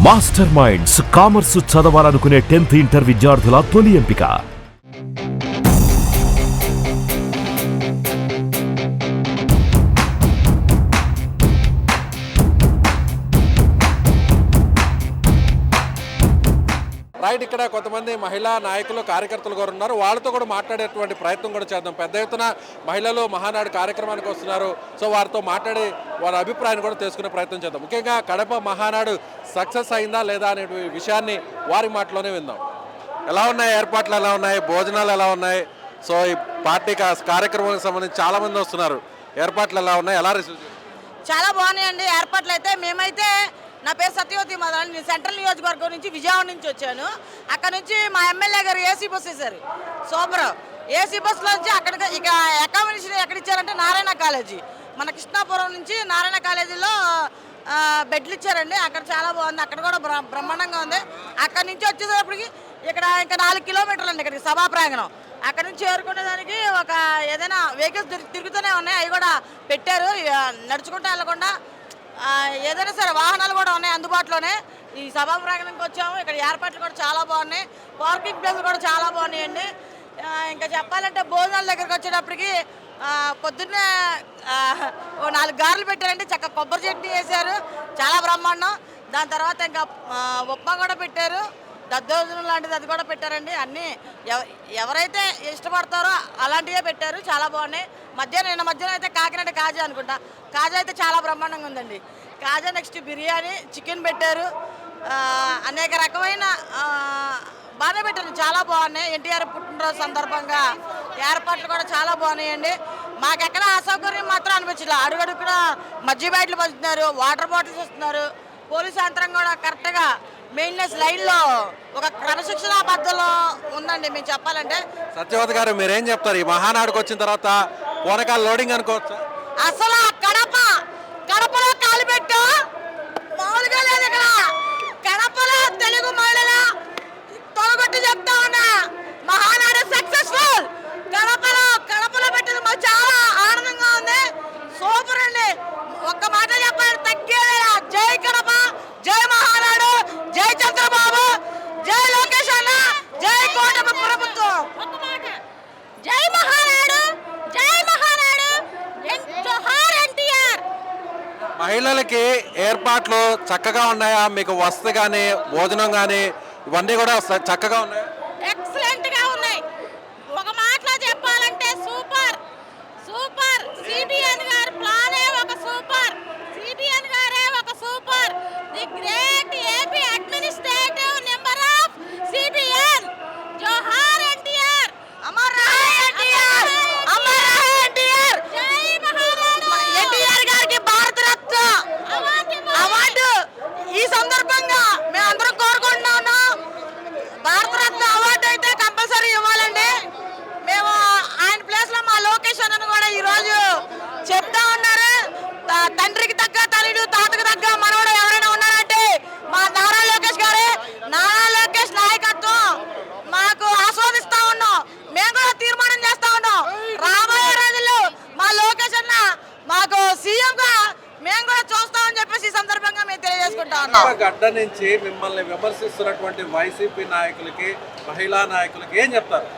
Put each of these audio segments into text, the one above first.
Master minds commerce చదవాలనుకునే 10th inter విద్యార్థుల తొలి ఎంపిక. రైట్, ఇక్కడ కొంతమంది మహిళా నాయకులు కార్యకర్తలు కూడా ఉన్నారు. వాళ్ళతో కూడా మాట్లాడేటువంటి ప్రయత్నం కూడా చేద్దాం. పెద్ద ఎత్తున మహిళలు మహానాడు కార్యక్రమానికి వస్తున్నారు. సో వారితో మాట్లాడి వారి అభిప్రాయాన్ని కూడా తెలుసుకునే ప్రయత్నం చేద్దాం. ముఖ్యంగా కడప మహానాడు సక్సెస్ అయిందా లేదా అనే విషయాన్ని వారి మాటలోనే విందాం. ఎలా ఉన్నాయి ఏర్పాట్లు, ఎలా ఉన్నాయి భోజనాలు, ఎలా ఉన్నాయి? సో ఈ పార్టీ కార్యక్రమానికి సంబంధించి చాలా మంది వస్తున్నారు. ఏర్పాట్లు ఎలా ఉన్నాయి, ఎలా రిసీవ్ చేస్తారు? చాలా బాగున్నాయండి ఏర్పాట్లు అయితే. మేమైతే నా పేరు సత్యవతి మదన్, నేను సెంట్రల్ నియోజకవర్గం నుంచి విజయవాడ నుంచి వచ్చాను. అక్కడ నుంచి మా ఎమ్మెల్యే గారు ఏసీ బస్ వేశారు, సూపర్. ఏసీ బస్సులో నుంచి అక్కడికి ఇక అకామిడేషన్ ఎక్కడ ఇచ్చారంటే నారాయణ కాలేజీ, మన కృష్ణాపురం నుంచి నారాయణ కాలేజీలో బెడ్లు ఇచ్చారండి. అక్కడ చాలా బాగుంది, అక్కడ కూడా బ్రహ్మాండంగా ఉంది. అక్కడ నుంచి వచ్చేసేటప్పటికి ఇక్కడ ఇంకా 4 కిలోమీటర్లు అండి ఇక్కడికి సభా ప్రాంగణం. అక్కడ నుంచి చేరుకునేదానికి ఒక ఏదైనా వెహికల్స్ తిరుగుతూనే ఉన్నాయి, అవి కూడా పెట్టారు. నడుచుకుంటూ వెళ్ళకుండా ఏదైనా సరే వాహనాలు కూడా ఉన్నాయి అందుబాటులోనే. ఈ సభా ప్రాంగణంకి వచ్చాము. ఇక్కడ ఏర్పాట్లు కూడా చాలా బాగున్నాయి, పార్కింగ్ ప్లేస్లు కూడా చాలా బాగున్నాయండి. ఇంకా చెప్పాలంటే భోజనాల దగ్గరికి వచ్చేటప్పటికి పొద్దున్నే 4 గారెలు పెట్టారండి, చక్కగా కొబ్బరి చట్నీ వేశారు, చాలా బ్రహ్మాండం. దాని తర్వాత ఇంకా ఉప్మా కూడా పెట్టారు, దద్దోజనం లాంటిది అది కూడా పెట్టారండి. అన్నీ ఎవరైతే ఇష్టపడతారో అలాంటివే పెట్టారు, చాలా బాగున్నాయి. నిన్న మధ్యాహ్నం అయితే కాకినాడ కాజా అనుకుంటా, కాజా అయితే చాలా బ్రహ్మాండంగా ఉందండి. కాజా నెక్స్ట్ బిర్యానీ, చికెన్ పెట్టారు, అనేక రకమైన బాగానే పెట్టారు, చాలా బాగున్నాయి. ఎన్టీఆర్ పుట్టినరోజు సందర్భంగా ఏర్పాట్లు కూడా చాలా బాగున్నాయండి. మాకెక్కడ అసౌకర్యం మాత్రం అనిపించలేదు. అడుగడుగున మజ్జి బ్యాట్లు పంచుతున్నారు, వాటర్ బాటిల్స్ ఇస్తున్నారు. పోలీసు యంత్రం కూడా కరెక్ట్గా మెయిన్నెస్ లైన్లో ఒక క్రమశిక్షణ పద్ధతిలో ఉందండి. మేము చెప్పాలంటే సత్యవతి గారు మీరేం చెప్తారు? ఈ మహానాడుకు వచ్చిన తర్వాత పూనకాల లోడింగ్ అనుకోవచ్చు. అసలు కడపలో కాలు పెట్టు మామూలుగా లేదు. ఇక్కడ కడపలో తెలుగు మహిళల తొలగొట్టి చెప్తా ఉన్నా, మహానాడు సక్సెస్ఫుల్. కడపలో పెట్టింది మాకు చాలా ఆనందంగా ఉంది, సూపర్ అండి. ఒక్క మాట చెప్పాలి, తగ్గేదేలా. జై కడప, జై మహానాడు, జై చంద్రబాబు, జై లోకేష్ అన్న, జై కూటమి ప్రభుత్వం. జై మహానాడు, జై మహానాడు, జోహార్ ఎన్టీఆర్. మహిళలకి ఏర్పాట్లు చక్కగా ఉన్నాయా? మీకు వసతి కానీ భోజనం కానీ ఇవన్నీ కూడా చక్కగా ఉన్నాయా? ఎక్సలెంట్ గా ఉన్నాయి. ఒక మాటలో చెప్పాలంటే సూపర్. సిబిఎన్ గారి ప్లానే ఒక సూపర్, సిబిఎన్ గారే ఒక super. The great AP administrative number of CBN. జోహార్ ఎన్టీఆర్, అమర్ రహే ఎన్టీఆర్, అమర్ రహే ఎన్టీఆర్. జై మహానాడు. ఎన్టీఆర్ గారికి భారత రత్న అవార్డు ఈ సందర్భంగా మేము అందరం కోరుకుంటున్నాము. భారత రత్న అవార్డు అయితే కంపల్సరీ ఇవ్వాలండి. మేము ఆయన ప్లేస్ లో మా లోకేష్ అన్నను కూడా ఈరోజు చెప్తా ఉన్నారు. తండ్రికి తగ్గ తల్లిడు, తాతకు తగ్గ మనవడు ఎవరైనా ఉన్నారంటే మా నారా లోకేష్ గారే. నారా లోకేష్ నాయకత్వం మాకు ఆస్వాదిస్తా ఉన్నాం. మేము కూడా తీర్మానం చేస్తా ఉన్నాం, రాబోయే రోజుల్లో మా లోకేష్ అన్న మాకు సీఎం గా మేము కూడా చూస్తామని చెప్పేసి ఈ సందర్భంగా మేము తెలియజేసుకుంటా ఉన్నాం. గడ్డ నుంచి మిమ్మల్ని విమర్శిస్తున్నటువంటి వైసీపీ నాయకులకి, మహిళా నాయకులకి ఏం చెప్తారు?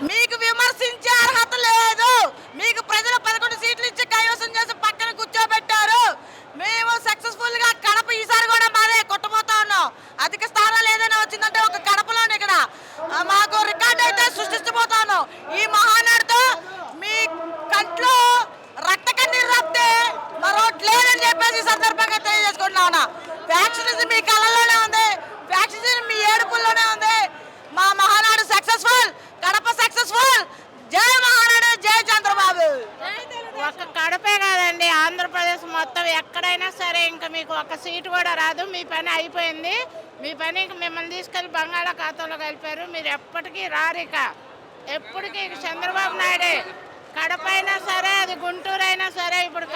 మీకు విమర్శించే అర్హత లేదు. మీకు ప్రజలు 11 సీట్లు ఇచ్చి కైవసం చేసి పక్కన కూర్చోబెట్టారు. మేము సక్సెస్ఫుల్ గా కడప ఈసారి కూడా మాదే కొట్టబోతా ఉన్నాం. అధిక స్థానాలు ఏదైనా వచ్చిందంటే ఒక కడపలోనే ఇక్కడ మాకు రికార్డు అయితే సృష్టించబోతా ఉన్నాం. ఈ మహానాడుతో మీ కంట్లో రక్త కన్నీరు రాపితే మరొకటి లేదని చెప్పేసి ఈ సందర్భంగా తెలియజేసుకుంటున్నా ఉన్నా. ఫ్యాక్షన్ మీ కళ్ళలోనే ఉంది, ఫ్యాక్షన్ మీ ఏడుపుల్లోనే ఉంది. మా మహానాడు సక్సెస్ఫుల్, కడప సక్సెస్ఫుల్. జై మహానాడు, జై చంద్రబాబు. ఒక్క కడపే కాదండి, ఆంధ్రప్రదేశ్ మొత్తం ఎక్కడైనా సరే ఇంకా మీకు ఒక సీటు కూడా రాదు. మీ పని అయిపోయింది. మీ పని మిమ్మల్ని తీసుకెళ్లి బంగాళాఖాతంలో కలిపారు. మీరు ఎప్పటికీ రారిక, ఎప్పటికీ చంద్రబాబు నాయుడే. కడప అయినా సరే, అది గుంటూరు అయినా సరే, ఇప్పుడు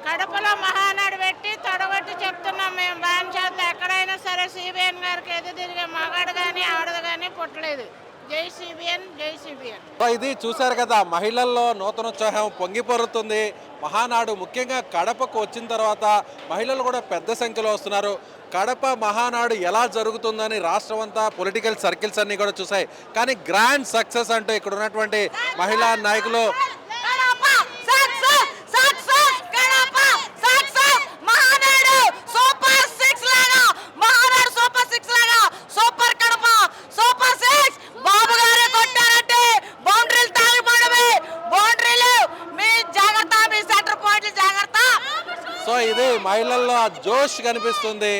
కడపలో మహానాడు పెట్టి తొడగొట్టి చెప్తున్నాం మేము. బాగా చేత ఎక్కడైనా సరే సిబిఎన్ గారికి ఎదురు తిరిగే మగాడు కానీ ఆడదు కానీ పుట్టలేదు. జై సిబిఎన్, జై సిబిఎన్. సో ఇది చూశారు కదా, మహిళల్లో నూతనోత్సాహం పొంగిపొరుతుంది. మహానాడు ముఖ్యంగా కడపకు వచ్చిన తర్వాత మహిళలు కూడా పెద్ద సంఖ్యలో వస్తున్నారు. కడప మహానాడు ఎలా జరుగుతుందని రాష్ట్రం అంతా పొలిటికల్ సర్కిల్స్ అన్ని కూడా చూసాయి. కానీ గ్రాండ్ సక్సెస్ అంటూ ఇక్కడ ఉన్నటువంటి మహిళా నాయకులు సో ఇది మహిళల్లో ఆ జోష్ కనిపిస్తుంది.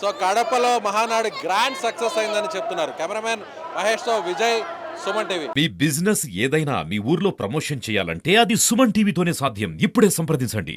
సో కడపలో మహానాడు గ్రాండ్ సక్సెస్ అయిందని చెప్తున్నారు. కెమెరామెన్ మహేష్ తో విజయ్, సుమన్ టీవీ. మీ బిజినెస్ ఏదైనా మీ ఊర్లో ప్రమోషన్ చేయాలంటే అది సుమన్ టీవీతోనే సాధ్యం. ఇప్పుడే సంప్రదించండి.